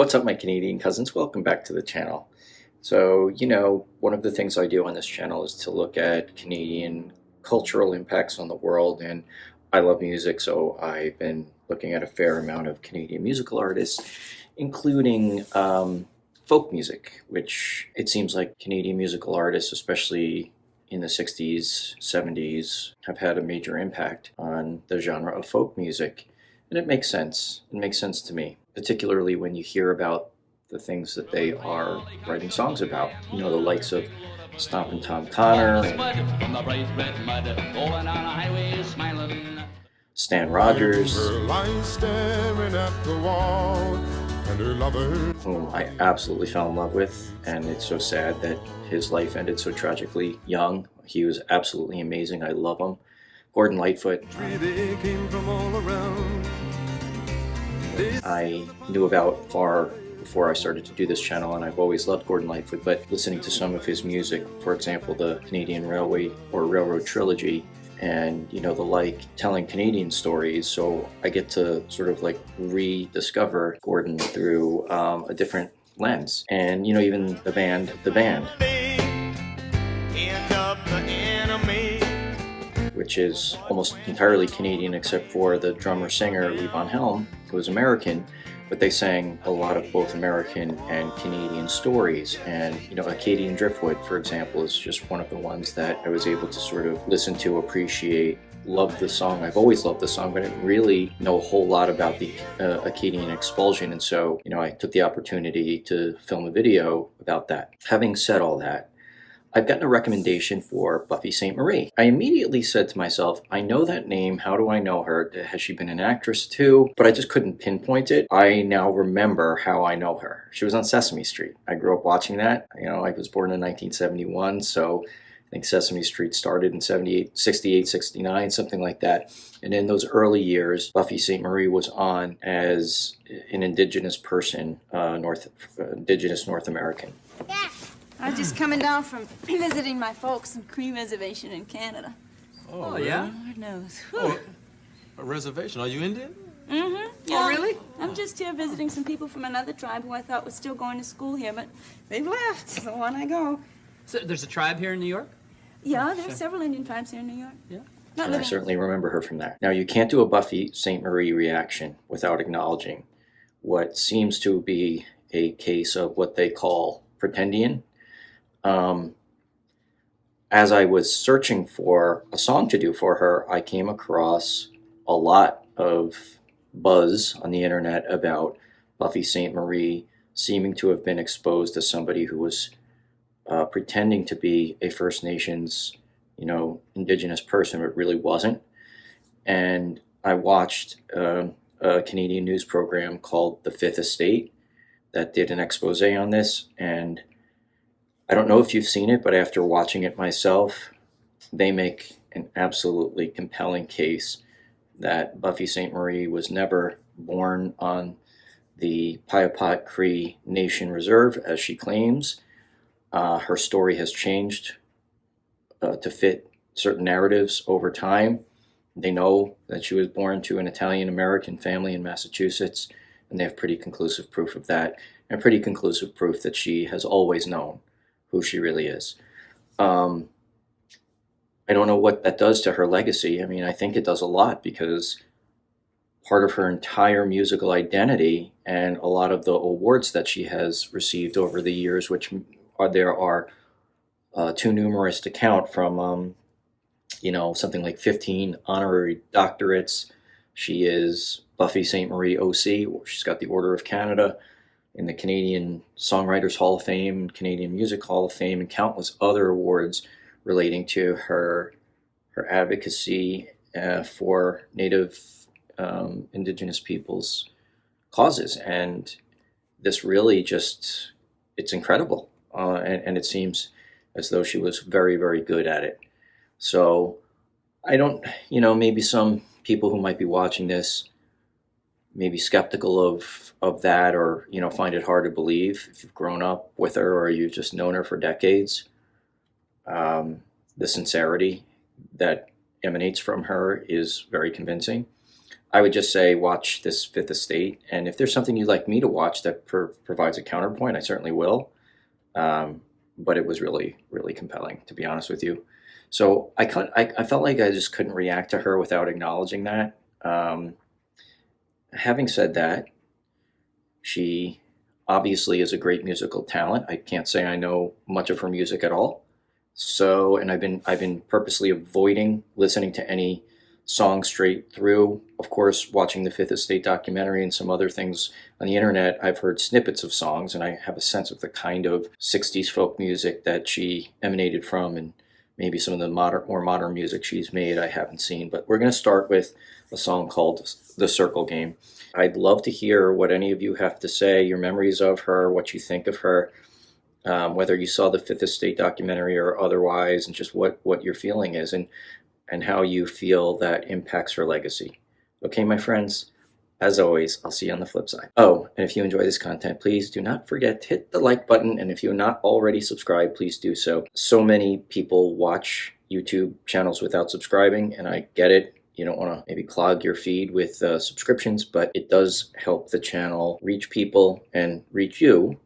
What's up, my Canadian cousins? Welcome back to the channel. So, one of the things I do on this channel is to look at Canadian cultural impacts on the world, and I love music, so I've been looking at a fair amount of Canadian musical artists, including folk music, which it seems like Canadian musical artists, especially in the 60s, 70s, have had a major impact on the genre of folk music. And it makes sense. It makes sense to me, particularly when you hear about the things that they are writing songs about. The likes of Stompin' Tom Connor and Stan Rogers, whom I absolutely fell in love with, and it's so sad that his life ended so tragically young. He was absolutely amazing. I love him. Gordon Lightfoot, I knew about far before I started to do this channel, and I've always loved Gordon Lightfoot, but listening to some of his music, for example, the Canadian Railway or Railroad Trilogy, and the like, telling Canadian stories, so I get to sort of like rediscover Gordon through a different lens. And even the band which is almost entirely Canadian except for the drummer-singer Lee Von Helm, who was American, but they sang a lot of both American and Canadian stories. And Acadian Driftwood, for example, is just one of the ones that I was able to sort of listen to, appreciate, love the song. I've always loved the song, but I didn't really know a whole lot about the Acadian expulsion, and so I took the opportunity to film a video about that. Having said all that, I've gotten a recommendation for Buffy Sainte-Marie. I immediately said to myself, I know that name. How do I know her? Has she been an actress too? But I just couldn't pinpoint it. I now remember how I know her. She was on Sesame Street. I grew up watching that. I was born in 1971, so I think Sesame Street started in 68, 69, something like that. And in those early years, Buffy Sainte-Marie was on as an indigenous person, indigenous North American. Yeah. I was just coming down from visiting my folks in Cree Reservation in Canada. Oh yeah? Lord knows. Oh, a reservation. Are you Indian? Mm-hmm. Yeah. Oh, really? I'm just here visiting some people from another tribe who I thought was still going to school here, but they've left, so on I go. So there's a tribe here in New York? Yeah, there are several Indian tribes here in New York. Yeah. And I certainly remember her from that. Now, you can't do a Buffy Sainte-Marie reaction without acknowledging what seems to be a case of what they call pretendian. As I was searching for a song to do for her, I came across a lot of buzz on the internet about Buffy Sainte-Marie seeming to have been exposed as somebody who was pretending to be a First Nations, indigenous person, but really wasn't. And I watched a Canadian news program called The Fifth Estate that did an expose on this, and I don't know if you've seen it, but after watching it myself, they make an absolutely compelling case that Buffy Sainte-Marie was never born on the Piapat Cree Nation Reserve, as she claims. Her story has changed to fit certain narratives over time. They know that she was born to an Italian-American family in Massachusetts, and they have pretty conclusive proof of that, and pretty conclusive proof that she has always known who she really is. I don't know what that does to her legacy. I think it does a lot, because part of her entire musical identity and a lot of the awards that she has received over the years, which there are too numerous to count, from something like 15 honorary doctorates. She is Buffy Sainte-Marie OC. She's got the Order of Canada, in the Canadian Songwriters Hall of Fame, Canadian Music Hall of Fame, and countless other awards relating to her advocacy for Native Indigenous peoples' causes. And this really just, it's incredible. And it seems as though she was very, very good at it. So I don't, maybe some people who might be watching this may be skeptical of that, or find it hard to believe if you've grown up with her or you've just known her for decades. The sincerity that emanates from her is very convincing. I would just say watch this Fifth Estate, and if there's something you'd like me to watch that provides a counterpoint, I certainly will. But it was really, really compelling, to be honest with you. So I felt like I just couldn't react to her without acknowledging that. Having said that, she obviously is a great musical talent. I can't say I know much of her music at all. So, and I've been purposely avoiding listening to any song straight through. Of course, watching the Fifth Estate documentary and some other things on the internet, I've heard snippets of songs, and I have a sense of the kind of 60s folk music that she emanated from, and maybe some of the more modern music she's made I haven't seen. But we're going to start with a song called The Circle Game. I'd love to hear what any of you have to say, your memories of her, what you think of her, whether you saw the Fifth Estate documentary or otherwise, and just what your feeling is, and how you feel that impacts her legacy. Okay, my friends, as always, I'll see you on the flip side. Oh, and if you enjoy this content, please do not forget to hit the like button, and if you're not already subscribed, please do so. So many people watch YouTube channels without subscribing, and I get it. You don't want to maybe clog your feed with subscriptions, but it does help the channel reach people and reach you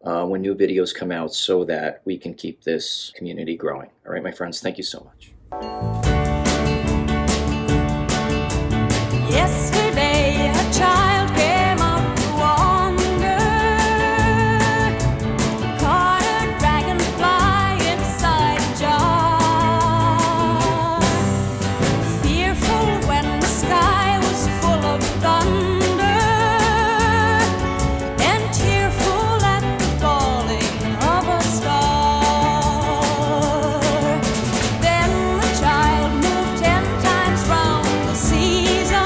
when new videos come out, so that we can keep this community growing. All right, my friends, thank you so much. Yesterday, a child came up to wander, caught a dragonfly inside a jar. Fearful when the sky was full of thunder, and tearful at the falling of a star. Then the child moved 10 times round the seasons,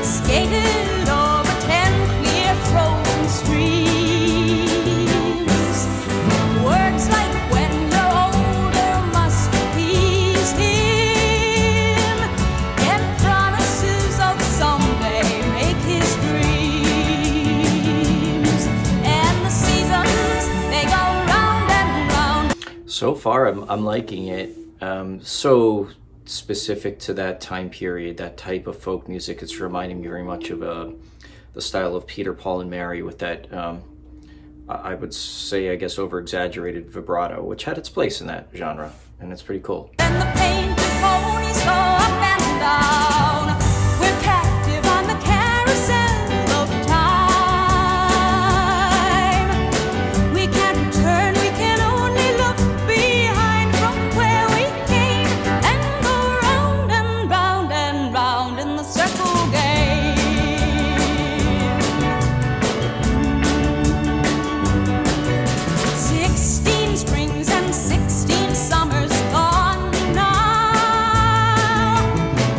skated over 10 clear frozen streams. Words like "when you're older" must appease him, and promises of someday make his dreams. And the seasons, they go round and round. So far, I'm liking it. So specific to that time period, that type of folk music. It's reminding me very much of the style of Peter, Paul, and Mary, with that, I would say, I guess, over-exaggerated vibrato, which had its place in that genre, and it's pretty cool. And the painted ponies go up and down. We're captive on the carousel of time. We can't turn, we can only look behind from where we came, and go round and round and round in the circle game. 16 springs and 16 summers gone now.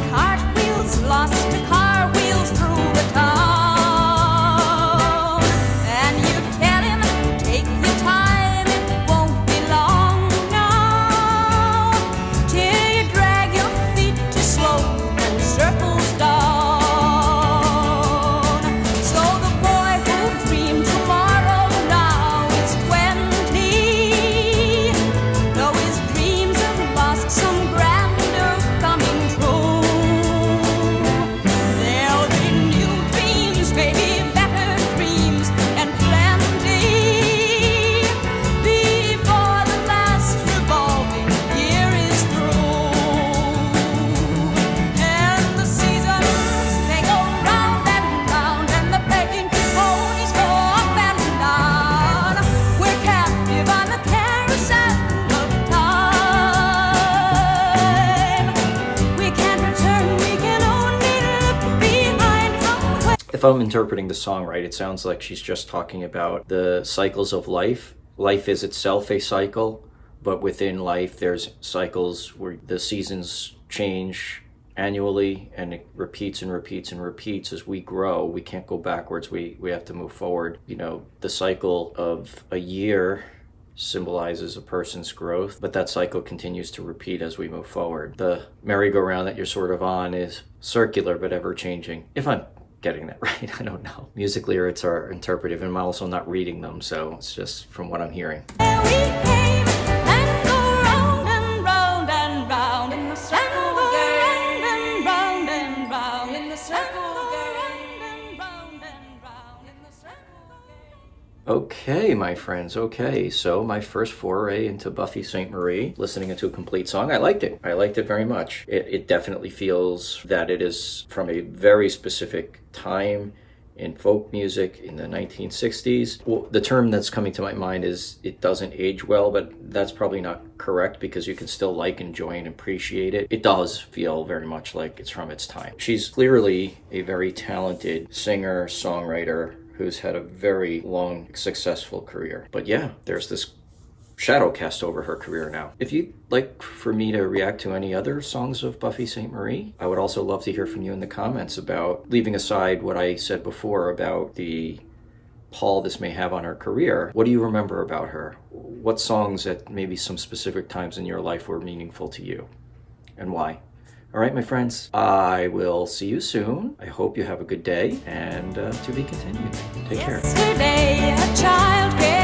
Cartwheels lost to car wheels through the town. And you tell him, take your time, it won't be long now, till you drag your feet to slow and circles down. So the boy who dreamed tomorrow now is 20, though his dreams have lost some grandeur coming true. There'll be new dreams, maybe better dreams, and plenty, before the last revolving year is through. And the seasons, they go round and round, and the painted ponies go up and down. We're captive on the carousel of time. We can't return, we can only look behind from where. If I'm interpreting the song right, it sounds like she's just talking about the cycles of life. Life is itself a cycle, but within life there's cycles where the seasons change annually, and it repeats and repeats and repeats. As we grow, we can't go backwards, we have to move forward. You know, the cycle of a year symbolizes a person's growth, but that cycle continues to repeat as we move forward. The merry-go-round that you're sort of on is circular but ever-changing. If I'm getting that right, I don't know. Music lyrics are interpretive, and I'm also not reading them, so it's just from what I'm hearing. We came and go round and round and round in the circle game. And go round and round Okay, my friends, okay. So my first foray into Buffy Sainte-Marie, listening to a complete song, I liked it. I liked it very much. It definitely feels that it is from a very specific time in folk music in the 1960s. Well, the term that's coming to my mind is it doesn't age well, but that's probably not correct because you can still like, enjoy, and appreciate it. It does feel very much like it's from its time. She's clearly a very talented singer, songwriter, who's had a very long, successful career. But yeah, there's this shadow cast over her career now. If you'd like for me to react to any other songs of Buffy Sainte-Marie, I would also love to hear from you in the comments about, leaving aside what I said before about the pall this may have on her career, what do you remember about her? What songs at maybe some specific times in your life were meaningful to you, and why? All right, my friends, I will see you soon. I hope you have a good day, and to be continued. Take care. Yesterday, a child came